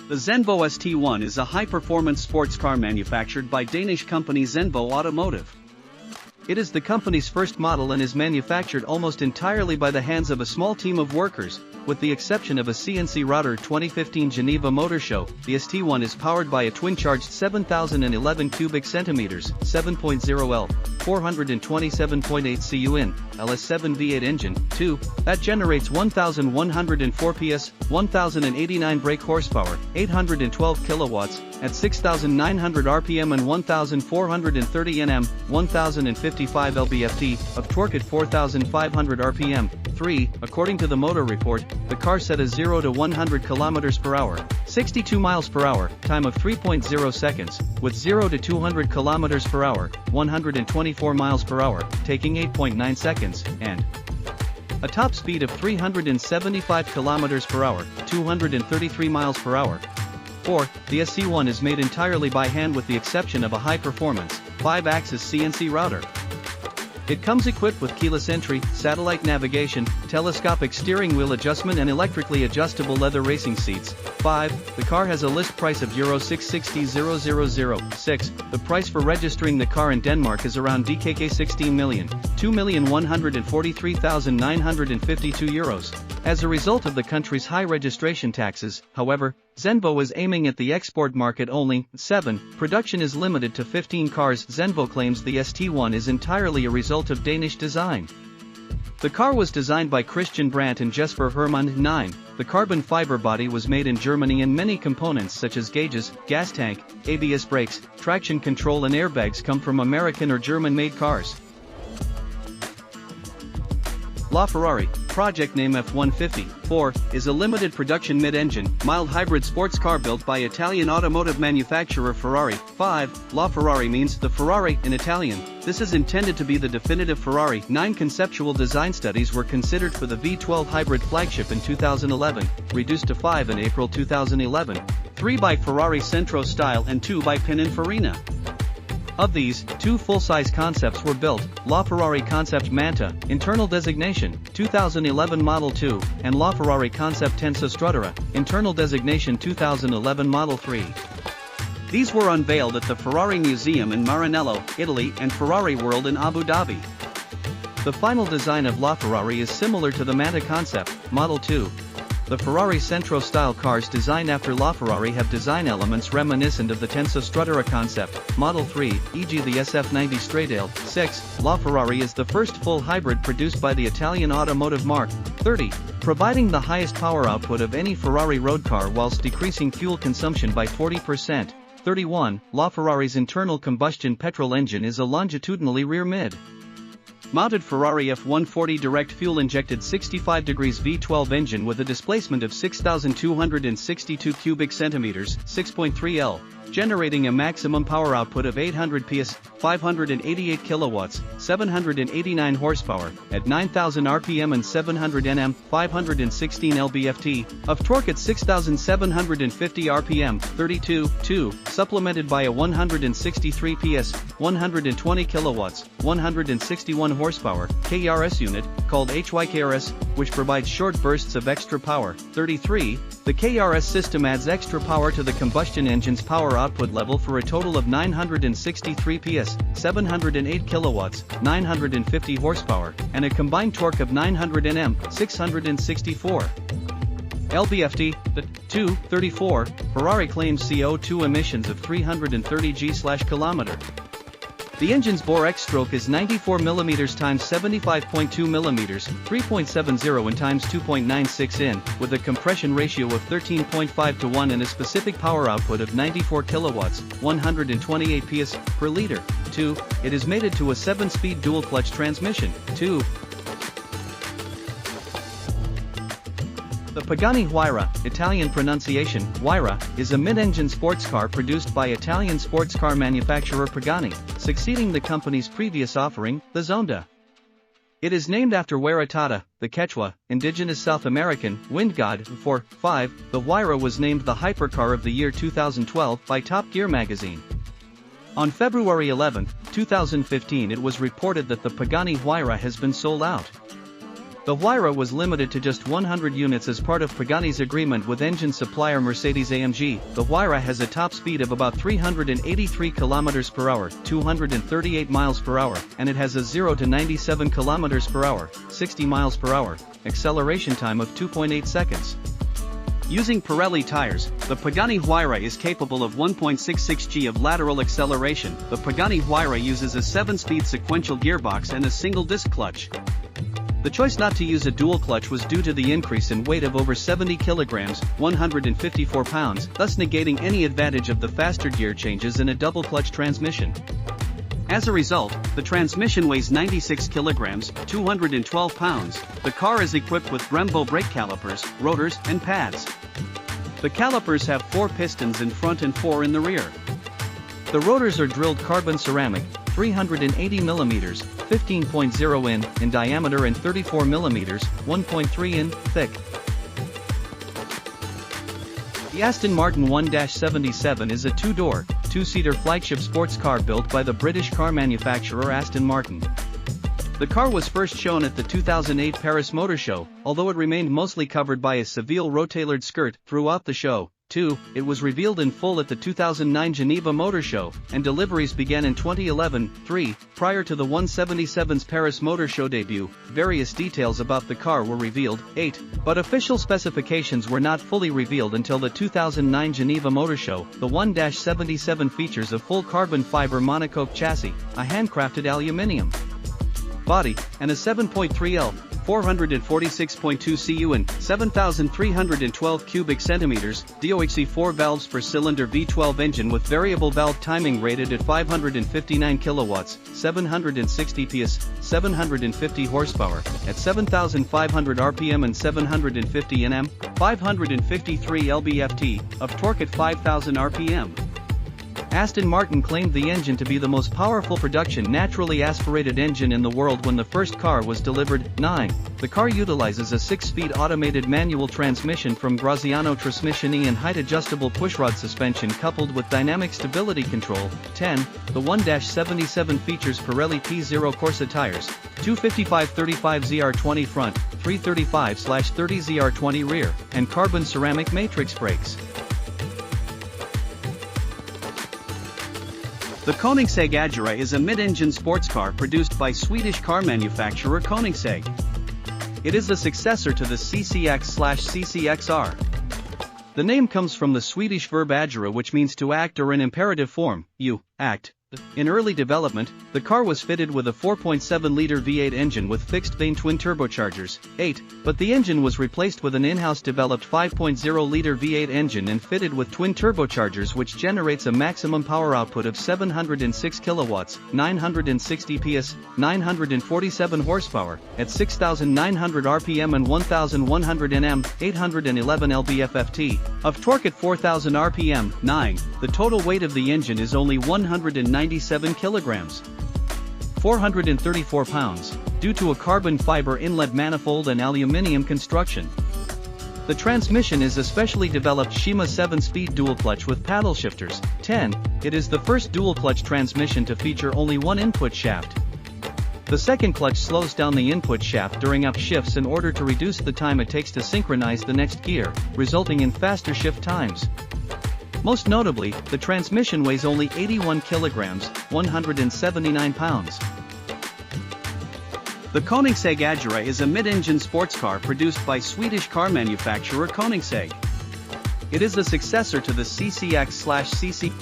The Zenvo ST1 is a high-performance sports car manufactured by Danish company Zenvo Automotive. It is the company's first model and is manufactured almost entirely by the hands of a small team of workers, with the exception of a CNC router. 2015 Geneva Motor Show. The ST1 is powered by a twin-charged 7011 cubic centimeters, 7.0 L, 427.8 CUN, LS7 V8 engine, that generates 1104 PS, 1089 brake horsepower, 812 kilowatts, at 6,900 RPM and 1,430 Nm, 1,055 lb-ft, of torque at 4,500 RPM. According to the motor report, the car set a 0 to 100 km per hour, 62 miles per hour, time of 3.0 seconds, with 0 to 200 km per hour, 124 miles per hour, taking 8.9 seconds, and a top speed of 375 km per hour, 233 miles per hour. The ST1 is made entirely by hand with the exception of a high-performance, 5-axis CNC router. It comes equipped with keyless entry, satellite navigation, telescopic steering wheel adjustment and electrically adjustable leather racing seats. The car has a list price of Euro 660,000. The price for registering the car in Denmark is around DKK 16 million, 2,143,952 euros. As a result of the country's high registration taxes, however, Zenvo is aiming at the export market only. Production is limited to 15 cars. Zenvo claims the ST1 is entirely a result of Danish design. The car was designed by Christian Brandt and Jesper Hermund. The carbon fiber body was made in Germany and many components such as gauges, gas tank, ABS brakes, traction control and airbags come from American or German-made cars. LaFerrari, project name F150, is a limited production mid-engine, mild hybrid sports car built by Italian automotive manufacturer Ferrari. LaFerrari means the Ferrari in Italian. This is intended to be the definitive Ferrari. 9 conceptual design studies were considered for the V12 hybrid flagship in 2011, reduced to 5 in April 2011. 3 by Ferrari Centro Style and 2 by Pininfarina. Of these, 2 full-size concepts were built: LaFerrari Concept Manta, internal designation, 2011 Model 2, and LaFerrari Concept Tenso Struttura, internal designation 2011 Model 3. These were unveiled at the Ferrari Museum in Maranello, Italy and Ferrari World in Abu Dhabi. The final design of LaFerrari is similar to the Manta concept, Model 2. The Ferrari Centro style cars designed after LaFerrari have design elements reminiscent of the Tenso Struttura concept, Model 3, e.g. the SF90 Stradale. LaFerrari is the first full hybrid produced by the Italian automotive marque. Providing the highest power output of any Ferrari road car whilst decreasing fuel consumption by 40%. LaFerrari's internal combustion petrol engine is a longitudinally rear mid mounted Ferrari F140 direct fuel-injected 65 degrees V12 engine with a displacement of 6,262 cubic centimeters, 6.3 L, generating a maximum power output of 800 PS, 588 kilowatts, 789 horsepower, at 9,000 RPM and 700 Nm, 516 lb-ft, of torque at 6,750 RPM, 32, supplemented by a 163 PS, 120 kilowatts, 161 horsepower, KRS unit, called HYKRS, which provides short bursts of extra power. 33. The KRS system adds extra power to the combustion engine's power output level for a total of 963 PS, 708 kilowatts, 950 horsepower, and a combined torque of 900 Nm, 664 lb-ft. 34. Ferrari claims CO2 emissions of 330 g/km. The engine's bore X-stroke is 94 mm x 75.2 mm, 3.70 in x 2.96 in, with a compression ratio of 13.5 to 1 and a specific power output of 94 kilowatts, 128 PS per liter. It is mated to a 7-speed dual-clutch transmission. The Pagani Huayra, Italian pronunciation, Huayra, is a mid-engine sports car produced by Italian sports car manufacturer Pagani, succeeding the company's previous offering, the Zonda. It is named after Huayratata, the Quechua, indigenous South American, wind god. The Huayra was named the hypercar of the year 2012 by Top Gear magazine. On February 11, 2015 it was reported that the Pagani Huayra has been sold out. The Huayra was limited to just 100 units as part of Pagani's agreement with engine supplier Mercedes-AMG. The Huayra has a top speed of about 383 km per hour, 238 miles per hour, and it has a 0 to 97 km per hour, 60 miles per hour, acceleration time of 2.8 seconds. Using Pirelli tires, the Pagani Huayra is capable of 1.66 g of lateral acceleration. The Pagani Huayra uses a 7-speed sequential gearbox and a single-disc clutch. The choice not to use a dual clutch was due to the increase in weight of over 70 kilograms, 154 pounds, thus negating any advantage of the faster gear changes in a double clutch transmission. As a result, the transmission weighs 96 kilograms, 212 pounds. The car is equipped with Brembo brake calipers, rotors, and pads. The calipers have 4 pistons in front and 4 in the rear. The rotors are drilled carbon ceramic, 380 mm, 15.0 in diameter and 34 mm, 1.3 in thick. The Aston Martin 1-77 is a 2-door, 2-seater flagship sports car built by the British car manufacturer Aston Martin. The car was first shown at the 2008 Paris Motor Show, although it remained mostly covered by a Seville road-tailored skirt throughout the show. 2. It was revealed in full at the 2009 Geneva Motor Show, and deliveries began in 2011. 3. Prior to the 177's Paris Motor Show debut, various details about the car were revealed. 8. But official specifications were not fully revealed until the 2009 Geneva Motor Show. The 1-77 features a full carbon fiber monocoque chassis, a handcrafted aluminium body, and a 7.3L, 446.2 cu and 7,312 cubic centimeters, DOHC 4 valves per cylinder V12 engine with variable valve timing rated at 559 kilowatts, 760 PS, 750 horsepower, at 7,500 RPM and 750 Nm, 553 lb-ft, of torque at 5,000 RPM. Aston Martin claimed the engine to be the most powerful production naturally aspirated engine in the world when the first car was delivered. 9. The car utilizes a 6-speed automated manual transmission from Graziano Trasmissioni and height-adjustable pushrod suspension coupled with dynamic stability control. 10. The 1-77 features Pirelli P0 Corsa tires, 255/35 ZR20 front, 335/30 ZR20 rear, and carbon ceramic matrix brakes. The Koenigsegg Agera is a mid-engine sports car produced by Swedish car manufacturer Koenigsegg. It is the successor to the CCX/CCXR. The name comes from the Swedish verb agera, which means to act, or in imperative form, you act. In early development, the car was fitted with a 4.7-liter V8 engine with fixed-vane twin turbochargers. 8. But the engine was replaced with an in-house developed 5.0-liter V8 engine and fitted with twin turbochargers, which generates a maximum power output of 706 kilowatts, 960 PS, 947 horsepower, at 6,900 RPM and 1,100 Nm, 811 lb-ft, of torque at 4,000 RPM. 9. The total weight of the engine is only 197 kilograms, 434 pounds, due to a carbon fiber inlet manifold and aluminium construction. The transmission is a specially developed Shima 7-speed dual clutch with paddle shifters. 10. It is the first dual clutch transmission to feature only one input shaft. The second clutch slows down the input shaft during upshifts in order to reduce the time it takes to synchronize the next gear, resulting in faster shift times. Most notably, the transmission weighs only 81 kilograms, 179 pounds. The Koenigsegg Agera is a mid-engine sports car produced by Swedish car manufacturer Koenigsegg. It is the successor to the CCX/CC.